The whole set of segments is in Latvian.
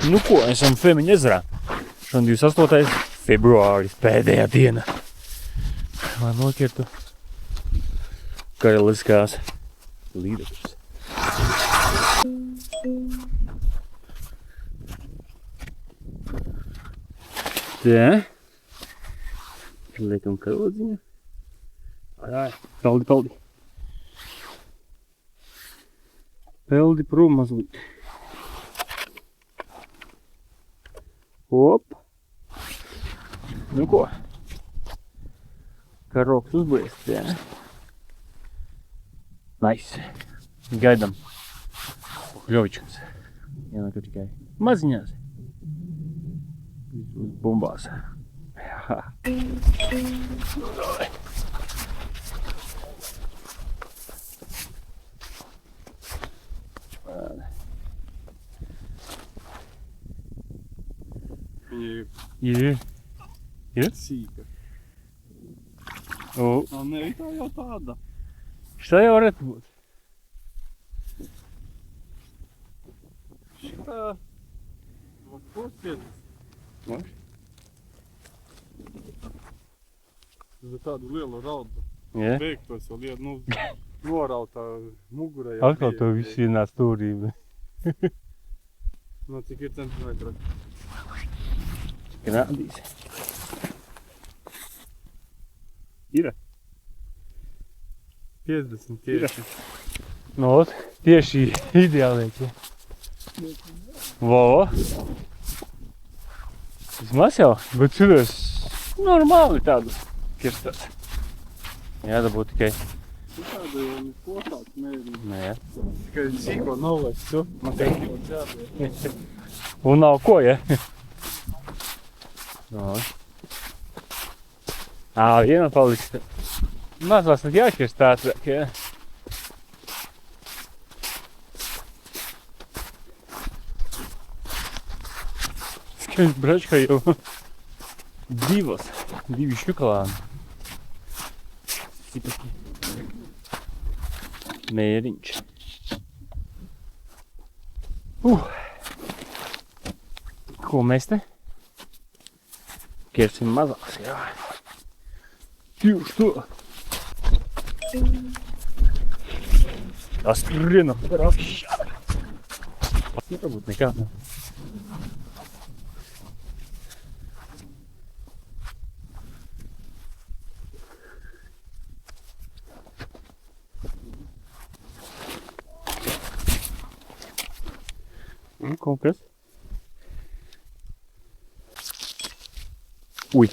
Nu ko, esam Femiņu ezerā. Šodien 28. februāris, pēdējā diena. Lai nokirtu karaliskās līdekļus. Tā. Liekam karodziņu. Ai, peldi. Peldi prom mazliet. Hop. Nu ko? Karoks uzbliest, jā. Nice. Gaidam. Kļovičkas. Jānāk tikai maziņās. Uz bumbās. Jā. Viņa Ir? sīka. O, Nē, tā jau tāda. šitā jau varētu būt. Šitā... Porcietas. Maš? Uz tādu lielu raudu. Jā. Beigtos vēl iet, norautā mugurē. Atkal to viss vienā stūrī. No cik ir centimetri? Rādīs. Ir. 50 tieši. Nu, tieši ideālieki. Vo. Vismaz jau, bet šitos normāli tādu kirstāt. Jādabū tikai. Tāda jau neko tāds mērķi. Nē. Tikai sīko novēc, tu? Man teikt jau cēdē. Un nav ko, ja? No. Viena paliks. Maz vairs nav jāšķirst ātrāk, ja? Skaņas bračka jau divi šukalāni. Cipaki. Mēriņš. Ko mēs te? Kirsim mazās, jā. Tieši to. Skrienam. Varbūt nekā. Kaut kas. Ui,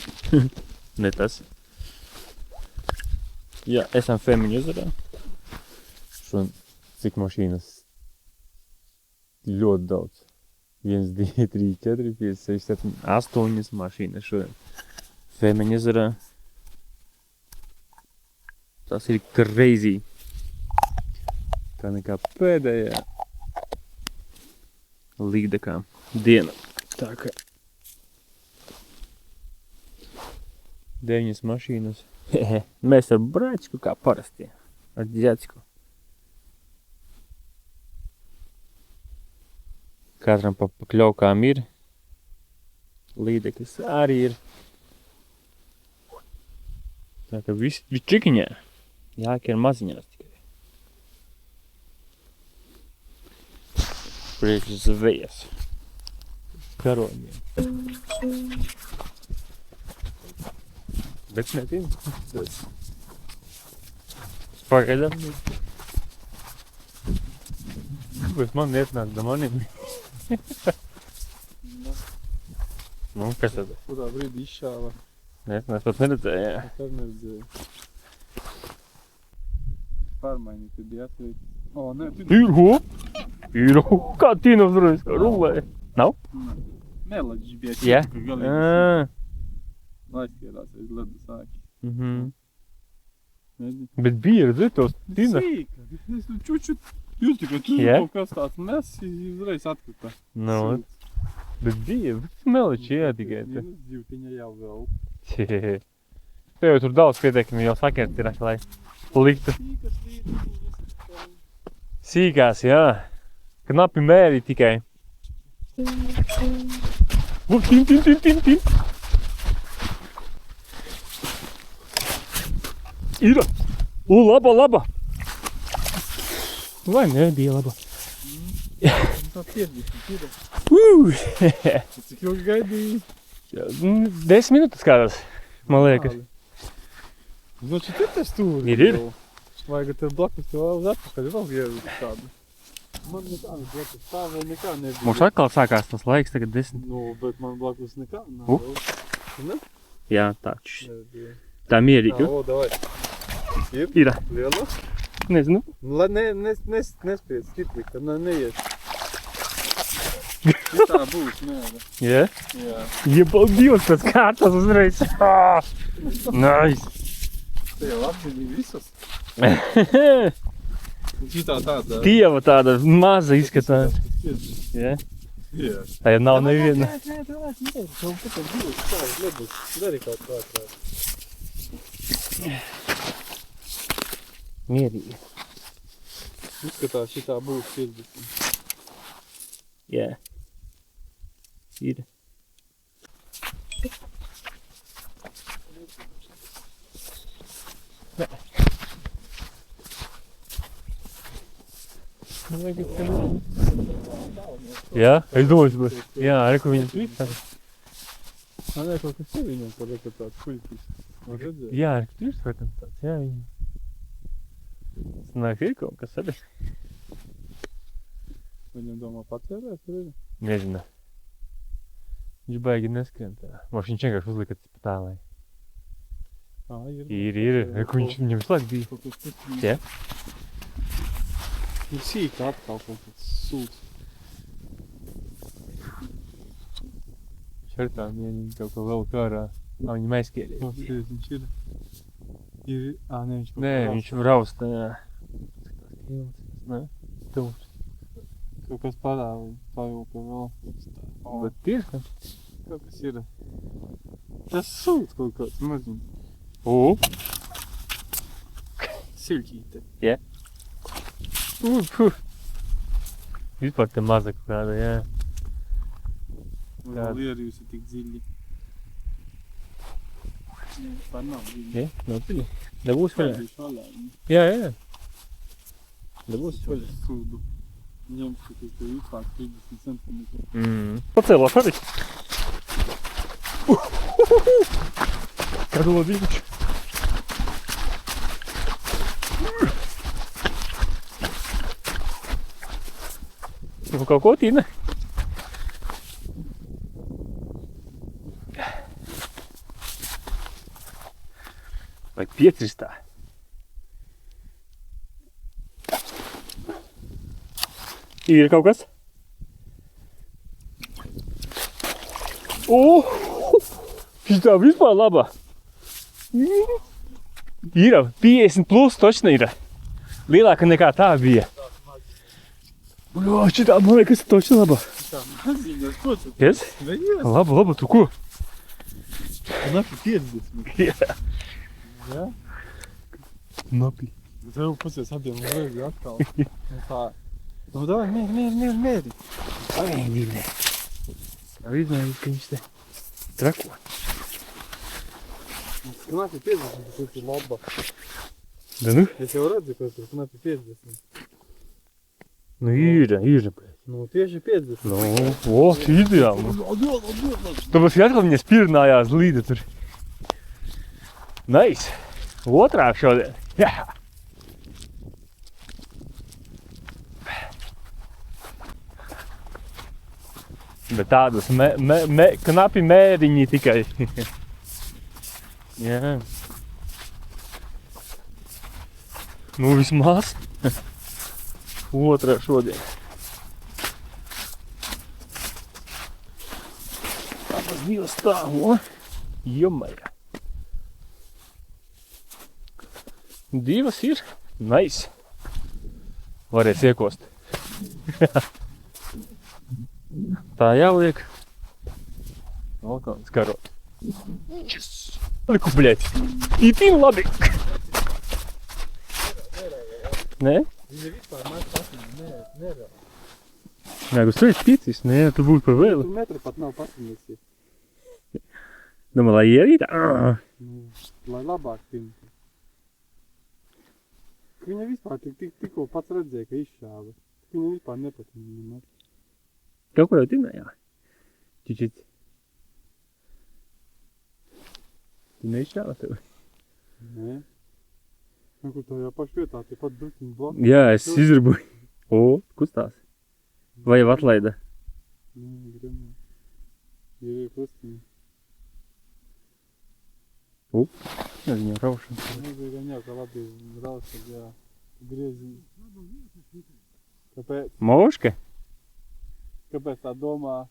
ne tas. Jā, esam Femiņu ezerā. Šodien cik mašīnas? Ļoti daudz. 1, 2, 3, 4, 5, 6, 7, 8 mašīnas šodien. Femiņu ezerā. Tas ir crazy. Tā nekā pēdējā līdekā diena. Tā kā 9 mašīnas. Mēs ar bračku kā parasti. Ar ģēcku. Katram pa kļaukām ir. Līdeklis arī ir. Tā kā viss čikiņā. Jākier maziņās tikai. Priekš zvejas. Karoņiem. Bet netīm. Pagaidām. Kāpēc man ietnāk da manim? Nu, kas tad? Kurā brīdī izšāva? Es pat neredzēju, jā. Es arī neredzēju. Pārmaiņi, tad jāatveik. O, nē, Ir, kā tīna uzreiz, kā rulē. Nav? Melaģis bija Jā? šeit, ka galīgi aizskierās aiz ledu sāki. Redzi? Bet bija, redzi, tos tīna. Sīka. Es čuču, jūs tikai tur Jā? kaut kas tāds nes, uzreiz atkrita. Nu, bet bija, meliči, jā, tikai te. Vienas dzīvtiņa jau vēl. Te jau tur daudz pietiekami jau sakert ir, lai liktu. Sīkas līdzi. Sīkās, jā. Knapi mēri tikai. Tin. Ir. Laba. Vai nebija laba. Tā 50 ir. Cik ilgi gaidīji? 10 minūtes kādās, man liekas. Nu, šeit ir tas stūri. Ir. Vajag tev blakus tev uz atpakaļ vēl ievies tādu. Man nekā blakus tā vēl nekā nebija. Mums atkal sākās tas laiks, tagad 10. Nu, bet man blakus nekā nav. Ne? Jā, taču. Tā mierīgi. O, davai. Ir. Liela? Nezinu. Lai nespiedz stipri, tad neies. Tā būs, nē. Jā? Jā. Iebaldījos pēc kārtas uzreiz. Nice. Te jau apzinīja visas. Šitā tāda. Tieva tāda maza izskatās. Jā? Jā. Tā jau nav neviena. Nē, tev pēc būs tāds lebus. Dari kaut kā tā. Mierīgi. Izskatās, šitā būs 50. Jā. Ir. Jā, es domāju, būs. Jā, reku viņam tvītā. Nē, kaut kas ir viņam par reku tāds puļķis. Man redzēja. Jā, reku tvītā tāds. Jā, viņam. Sanāk, ir kaut kas arī. Viņam domā pacērēt, redzi? Nezinu. Viņš baigi neskrien tā. Viņš vienkārši uzlika pa tālai. Ir. Ir. Reku viņam visu laiku bija. Kaut kas tas. Jā? Ir sīka atkal kaut kas sūds. Viņš ar tā mierīgi kaut ko vēl kārā. Viņam aizskierīja. Klausies, viņš ir. Ne, viņš kaut Nē, kā viņš rausta, jā. Nē, tums. kaut kas parāda, pajūka vēl. Bet ir, ka? Kaut kas ir. Tas sūds kaut kāds maziņ. Silķīte. Jā. Vispār te maza kaut kāda, jā. Vēl ierījusi tik dziļi. Vispār nav dziļi. Jā, nav dziļi. Dabūs vaļā. Viņš vaļā. Jā. Dabūs vaļā. Sūdu. Ņemšu, ka tev vispār 30 centimetri. Pacēlās arī. Karodziņš. Nu, kaut ko tīna. Vai pietristā. Ir kaut kas? Šitā vispār labā. Ir 50 plus točna ir. Lielāka nekā tā bija. Šitā, man liekas, točna labā. Tā maziņas, ko tu? Yes? Nejies? Laba, tu ko? Napi 50. Jā. Jā? Napi. Tev pusies abiem uzreiz atkal. Un tā. Nu, davai, mēri. Ai, mīļē. Nav izmērīt, ka viņš te trako. Napi 50, tas ir laba. Da nu? Es jau redzu, ka tas napi 50. Nu, ir. Nu, tieši 50. Nu, ideāli. Tāpēc, ka atkal viņa spirnājās līdzi tur. Nice. Otrāk šodien. Jā. Bet tādas knapi mēriņi tikai. Jā. Nu, vismaz. Otrā šodien. Tāpēc divas stāvo. Jomajā. Divas ir. Nice. Varēs iekost. Tā jāliek. Vēl kāds karot. Yes! Liku, bļēt. Itin labi. Nē? Viņa vispār maz pasniņa, nerā. Nē, uz ceļš ticis, nē, tu būtu par vēlu. Tur metri pat nav pasniegsies. Domā, lai ierīt? Nu, lai labāk timtu. Viņa vispār tikko pats redzēja, ka izšāva. Viņa vispār nepatīk. Kaut ko jau timējā? Čičit. Tu neizšāva tev? Nē. Nu, kur to jau pašu vietā, tie pat drusciņi bloki. Jā, es izdarboju. O, kustās. Vai jau atlaida? Nē, gribam. Ir krustiņi. Es viņam raušanu. Nebija gan jau, ka labi raušad, jā. Grieziņi. Kāpēc? Moška? Kāpēc tā domā?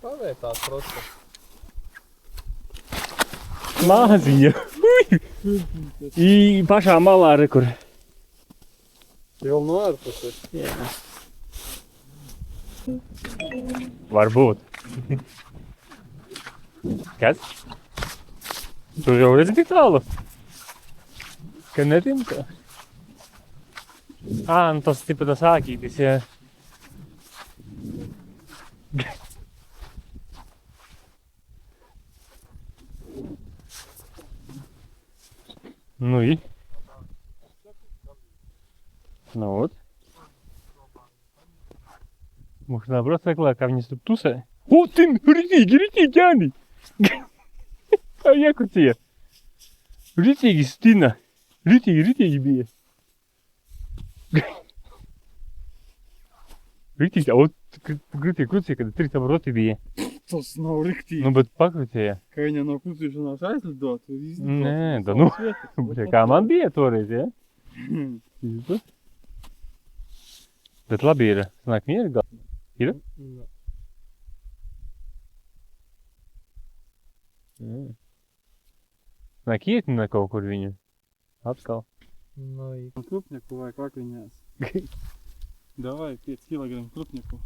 Pavērtās prosta. Māziņa. I pašā malā rekur. Jau no ārpuses. Jā. Varbūt. Kas? Tu jau redzi tik tālu? Ka netimta? Nu tas tipa tas ākītis, jā. Nu i? Nu вот. Может наоборот такое, как они тут туса? О, ты, ritīgi, Jāni! Kā iekucija? Ritīgi stina. Ritīgi bija. Ritīgi, o, ritīgi krucija, kad 3 roti bija. Tas nav riktīgi. Nu, bet pakrutīja. Ka viņa no krutīšanās aizlidot, izdot. Nē, da nu. Kā man bija toreiz, ja? Izdu. Bet labi ir. Sanāk, mieri galva. Ir? Jā. Sanāk, ietinā kaut kur viņu. Atkal. Krupņaku vajag vakriņās. Davai 5 kg krupņaku.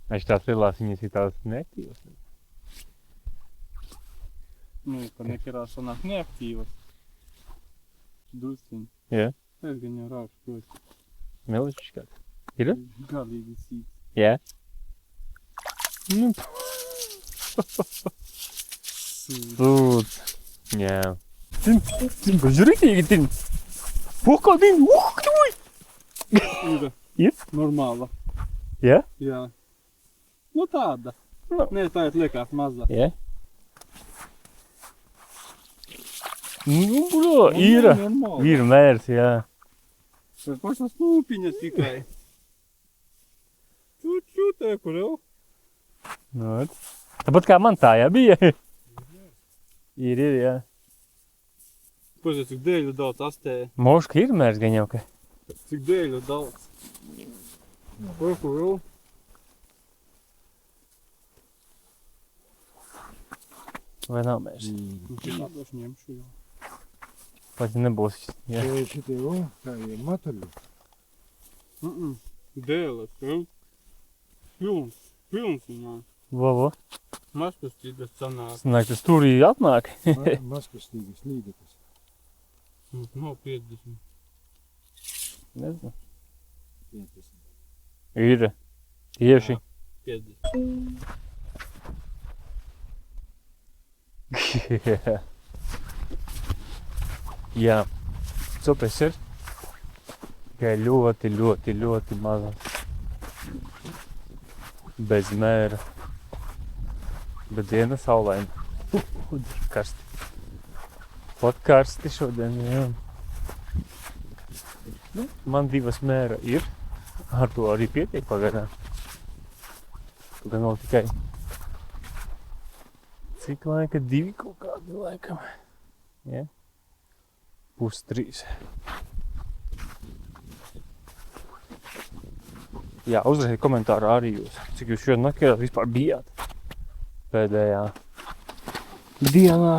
Viņš tās lielās viņas ir tās neaktīvas. Nu, ka nekerās sanāk neaktīvas. Drusciņi. Jā. Es gan jau raušu proti. Melišķis kāds. Ir? Galīgi sīks. Jā. Nu. Sūds. Jā. Tin, bet ritīgi, tin. Kā tin, tuj! Ir. Ir? Normāla. Jā? Jā. Nu tāda. Nu. Nē, tā ir liekas maza. Jā. Nu, bro, ir. Normāla. Ir mērs, jā. Bet pašas lūpiņas tikai. Čūtē, kur jau? Nu, tāpat kā man tā, jā, bija. Ir, jā. Pažiet, cik dēļu daudz astēja. Moška ir mērs gan jau, ka. Cik dēļu daudz. Kur jau? Vai nav mērs? Nu, tādu es ņemšu jau. Pats nebūs, jā. Šitie, o, tā ir mataļi. Dēles, jau. Pilns viņā. Vo. Maskastīgas sanāk. Sanāk, tas turī atnāk. Maskastīgas līdekas. Nav 50. Nezinu. 50. Ir. Tieši. 50. Jā. Cupes ir. Tikai ļoti maza. Bez mēra. Bet diena saulaina. Karsti. Pat karsti šodien, jā. Nu, man 2 mēra ir. Ar to arī pietiek pagaidām. Tad nav tikai cik laika 2 kaut kādi laikam. Ja? Pus 3. Jā, uzrakstiet komentāru arī jūs, cik jūs šodien naktī vispār bijāt pēdējā dienā.